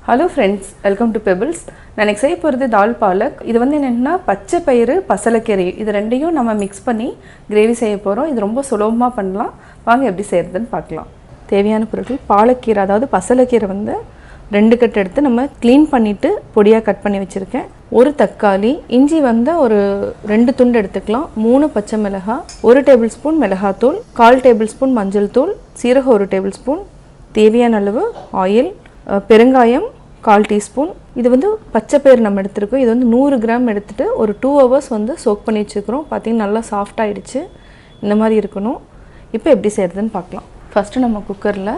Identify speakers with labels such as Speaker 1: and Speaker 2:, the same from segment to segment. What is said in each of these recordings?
Speaker 1: Hello friends, welcome to Pebbles. நான் இன்னைக்கு செய்ய போறது தால் பாலக். இது வந்து என்னன்னா பச்சை பயிறு பசலக்கீரை இது ரெண்டையும் நம்ம mix பண்ணி கிரேவி செய்ய போறோம். இது ரொம்ப சுலபமா பண்ணலாம். வாங்க எப்படி செய்யறதுன்னு பார்க்கலாம். தேவையான பொருட்கள் பாலக்கீரை அதாவது பசலக்கீரை வந்து 2 கட் எடுத்து நம்ம க்ளீன் பண்ணிட்டு பொடியா கட் பண்ணி வச்சிருக்கேன். ஒரு தக்காளி, இஞ்சி வந்து ஒரு 2 துண்டு எடுத்துக்கலாம். 3 பச்சை மிளகாய், 1 டேபிள்ஸ்பூன் மிளகாய்த்தூள், 1/4 டேபிள்ஸ்பூன் மஞ்சள் தூள், சீரகம் 1 டேபிள்ஸ்பூன், தேவையான அளவு ஆயில், பெருங்காயம் 1/4 டீஸ்பூன். இது வந்து பச்சை பயிறு நம்ம எடுத்துருக்கோம். இது வந்து 100 கிராம் எடுத்துட்டு ஒரு 2 hours வந்து சோக் பண்ணி வச்சுக்கிறோம். பார்த்தீங்கன்னா நல்லா சாஃப்ட் ஆயிடுச்சு. இந்த மாதிரி இருக்கணும். இப்போ எப்படி செய்யறதுன்னு பார்க்கலாம். ஃபர்ஸ்ட் நம்ம குக்கரில்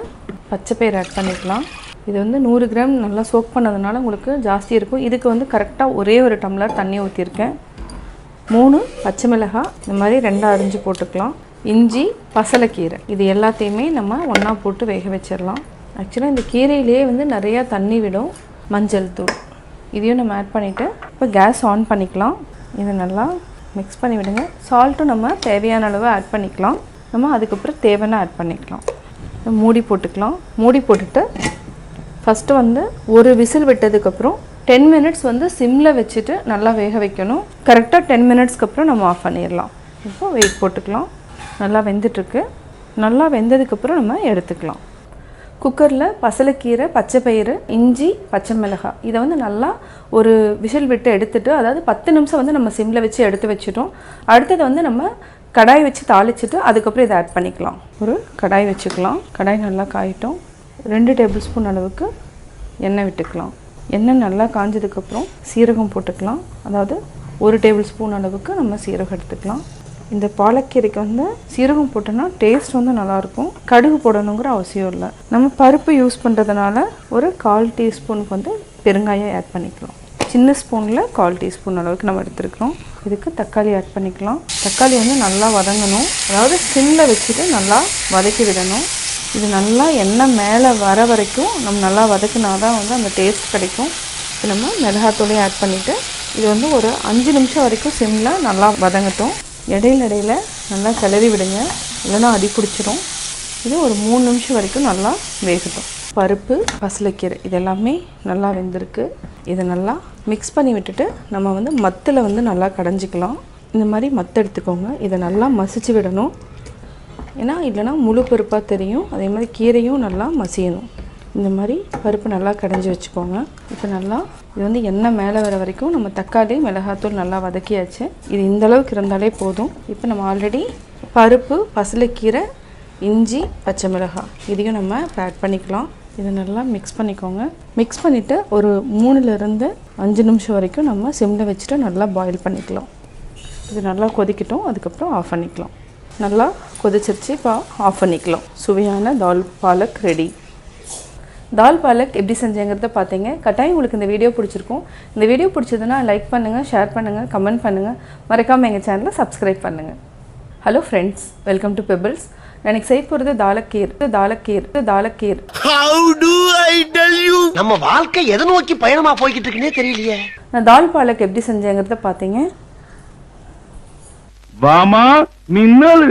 Speaker 1: பச்சை பயிறு ஆட் பண்ணிக்கலாம். இது வந்து 100 கிராம் நல்லா சோக் பண்ணதுனால உங்களுக்கு ஜாஸ்தி இருக்கும். இதுக்கு வந்து கரெக்டாக ஒரே ஒரு டம்ளர் தண்ணி ஊற்றிருக்கேன். 3 பச்சை மிளகாய் இந்த மாதிரி 2 அரிஞ்சு போட்டுக்கலாம். இஞ்சி, பசலக்கீரை இது எல்லாத்தையுமே நம்ம ஒன்றா போட்டு வேக வச்சிடலாம். ஆக்சுவலாக இந்த கீரையிலே வந்து நிறையா தண்ணி விடும். மஞ்சள் தூள் இதையும் நம்ம ஆட் பண்ணிவிட்டு இப்போ கேஸ் ஆன் பண்ணிக்கலாம். இதை நல்லா மிக்ஸ் பண்ணி விடுங்க. சால்ட்டும் நம்ம தேவையான அளவு ஆட் பண்ணிக்கலாம். நம்ம அதுக்கப்புறம் தேவைன்னா ஆட் பண்ணிக்கலாம். மூடி போட்டுக்கலாம். மூடி போட்டுட்டு ஃபஸ்ட்டு வந்து ஒரு விசில் விட்டதுக்கப்புறம் 10 மினிட்ஸ் வந்து சிம்மில் வச்சுட்டு நல்லா வேக வைக்கணும். கரெக்டாக 10 மினிட்ஸ்க்கு அப்புறம் நம்ம ஆஃப் பண்ணிடலாம். இப்போ வெயிட் போட்டுக்கலாம். நல்லா வெந்துட்டுருக்கு. நல்லா வெந்ததுக்கப்புறம் நம்ம எடுத்துக்கலாம். குக்கரில் பசலக்கீரை, பச்சை பயிறு, இஞ்சி, பச்சை மிளகாய் இதை வந்து நல்லா ஒரு விசில் விட்டு எடுத்துட்டு, அதாவது 10 நிமிஷம் வந்து நம்ம சிம்மில் வச்சு எடுத்து வச்சுட்டோம். அடுத்தது வந்து நம்ம கடாய் வச்சு தாளிச்சிட்டு அதுக்கப்புறம் இதை ஆட் பண்ணிக்கலாம். ஒரு கடாய் வச்சுக்கலாம். கடாய் நல்லா காயிட்டோம். 2 டேபிள்ஸ்பூன் அளவுக்கு எண்ணெய் விட்டுக்கலாம். எண்ணெய் நல்லா காஞ்சதுக்கப்புறம் சீரகம் போட்டுக்கலாம். அதாவது 1 டேபிள்ஸ்பூன் அளவுக்கு நம்ம சீரகம் எடுத்துக்கலாம். இந்த பாலக்கீரைக்கு வந்து சீரகம் போட்டோன்னா டேஸ்ட் வந்து நல்லாயிருக்கும். கடுகு போடணுங்கிற அவசியம் இல்லை. நம்ம பருப்பு யூஸ் பண்ணுறதுனால ஒரு 1/4 டீஸ்பூனுக்கு வந்து பெருங்காயம் ஆட் பண்ணிக்கலாம். சின்ன ஸ்பூனில் 1/4 டீஸ்பூன் அளவுக்கு நம்ம எடுத்துருக்கிறோம். இதுக்கு தக்காளி ஆட் பண்ணிக்கலாம். தக்காளி வந்து நல்லா வதங்கணும். அதாவது சிம்மில் வச்சுட்டு நல்லா வதக்கி விடணும். இது நல்லா எண்ணெய் மேலே வர வரைக்கும் நம்ம நல்லா வதக்கினா தான் வந்து அந்த டேஸ்ட் கிடைக்கும். இப்போ நம்ம மிளகாத்தூளையும் ஆட் பண்ணிவிட்டு இது வந்து ஒரு 5 நிமிஷம் வரைக்கும் சிம்மில் நல்லா வதங்கட்டும். இடையில நல்லா கிளறி விடுங்க, இல்லைன்னா அடி பிடிச்சிரும். இது ஒரு 3 நிமிஷம் வரைக்கும் நல்லா வேகட்டும். பருப்பு, பசலக்கீரை இது எல்லாமே நல்லா வெந்திருக்கு. இதை நல்லா மிக்ஸ் பண்ணி விட்டுட்டு நம்ம வந்து மத்தில் வந்து நல்லா கடைஞ்சிக்கலாம். இந்த மாதிரி மத்து எடுத்துக்கோங்க. இதை நல்லா மசிச்சு விடணும். ஏன்னா இல்லைனா முழு பருப்பாக தெரியும். அதே மாதிரி கீரையும் நல்லா மசியணும். இந்த மாதிரி பருப்பு நல்லா கடைஞ்சி வச்சுக்கோங்க. இப்போ நல்லா இது வந்து எண்ணெய் மேலே வர வரைக்கும் நம்ம தக்காளி, மிளகாத்தூள் நல்லா வதக்கியாச்சு. இது இந்தளவுக்கு இருந்தாலே போதும். இப்போ நம்ம ஆல்ரெடி பருப்பு, பசலக்கீரை, இஞ்சி, பச்சை மிளகாய் இதையும் நம்ம ஆட் பண்ணிக்கலாம். இதை நல்லா மிக்ஸ் பண்ணிக்கோங்க. மிக்ஸ் பண்ணிவிட்டு ஒரு 3லேருந்து 5 நிமிஷம் வரைக்கும் நம்ம சிம்மில் வச்சுட்டு நல்லா பாயில் பண்ணிக்கலாம். இது நல்லா கொதிக்கட்டும். அதுக்கப்புறம் ஆஃப் பண்ணிக்கலாம். நல்லா கொதிச்சிருச்சு. இப்போ ஆஃப் பண்ணிக்கலாம். சுவையான தால் பாலக் ரெடி. தால் பாலக் எப்படி செஞ்சேங்கிறத பார்த்தீங்க. கட்டாயம் உங்களுக்கு இந்த வீடியோ பிடிச்சிருக்கும். இந்த வீடியோ பிடிச்சதுன்னா லைக் பண்ணுங்கள், ஷேர் பண்ணுங்கள், கமெண்ட் பண்ணுங்கள். மறக்காமல் எங்கள் சேனலை சப்ஸ்கிரைப் பண்ணுங்கள். Hello friends, welcome to pebbles. நான் இன்னைக்கு செய்ய போகிறது தாலக்கீர்.
Speaker 2: How do I tell you? நம்ம வாழ்க்கை எதை நோக்கி பயணமா போய்கிட்டு இருக்குன்னே தெரியலையே.
Speaker 1: நான் தால் பாலக் எப்படி செஞ்சேங்கிறத பார்த்தீங்க.
Speaker 3: வாமா மின்னல்